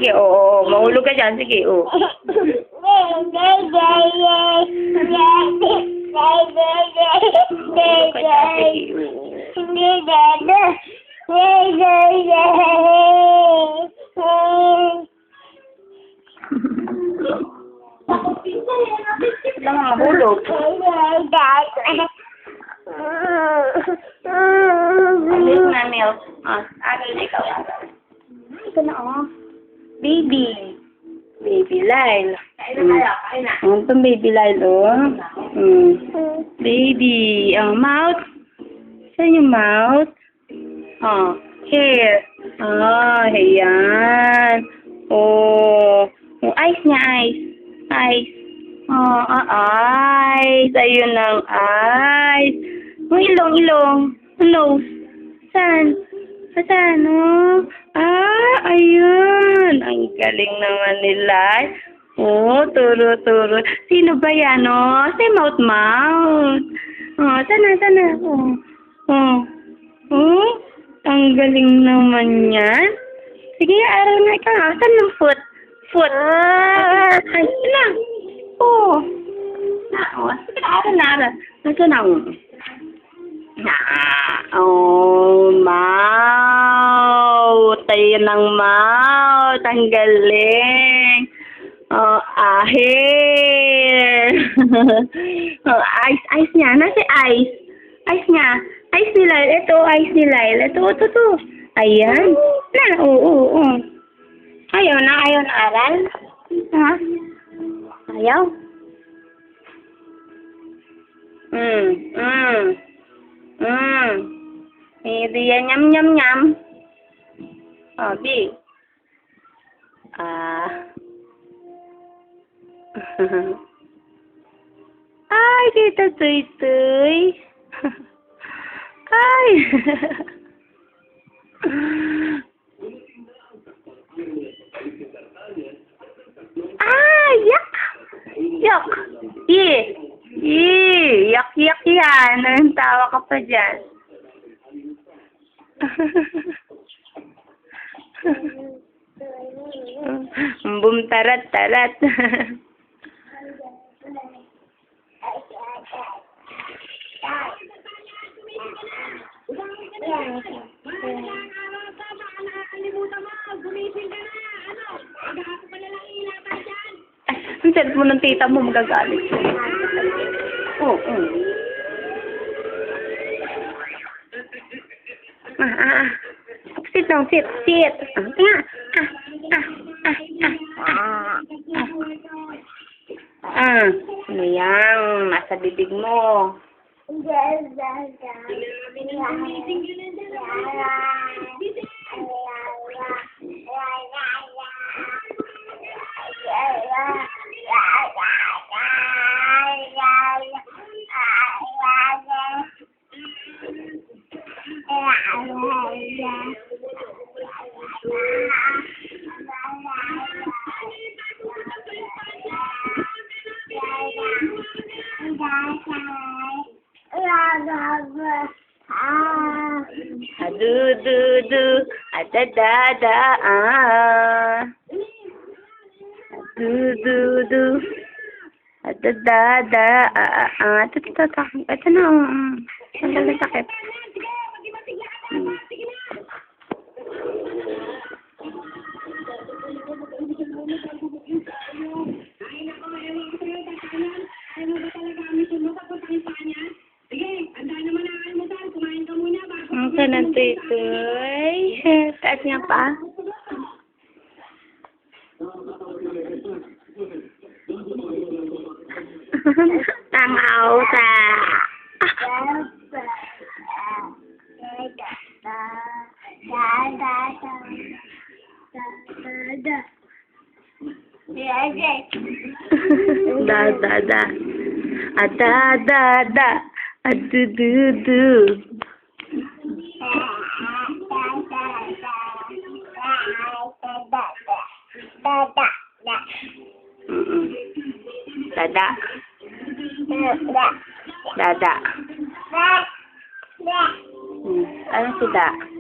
sige. Oo. Mahulog ka dyan. Sige, oo. Mahulog ka dyan. Sige, oo. Wala nga mahulog. Alis na, Milk. Aral ikaw. Ito na, oh. Baby. Baby Lyle. Ano itong Baby Lyle, oh? Baby. Oh, mouth. Saan yung mouth? Oh, hair. Oh, ayan. Oh. Yung eyes niya, eyes. Eyes. Oh, eyes. Ayun ang eyes. Yung ilong. Nose. Saan? Saan? Oh. Ayun. Ang galing naman nila. Oh, turo. Sino ba yan, oh? Si mouth. Oh, sana. Oh. Ang galing naman yan. Sige, aral nga ikaw. Saan yung foot? Ay, na. Oh. Sige na, aral. Nasa na, oh, mouth. Ayun ang mouth. Ang galing. Oh, hair. Oh, eyes niya. Nasa eyes. Eyes niya. Eyes ni Lyle. Ito, eyes ni Lyle. Ito. Ayan. Oo. Ayaw na aral. Ha? Ayaw? Hindi yan nyam. Oh, B. Ay, kita tuy. Ay. Yuck. Yuck yan. Anong tawa ka pa dyan? Boom, tarat. Ang cellphone ng tita mo magagalit. Oo. Sit. Tinga. Ano yan? Nasa bibig mo. Du, da, du. Ito na, ang sakit. Ang sanang tuy. Taas niya pa. Tangaw sa. Da. Du. Dada. Ano si Da?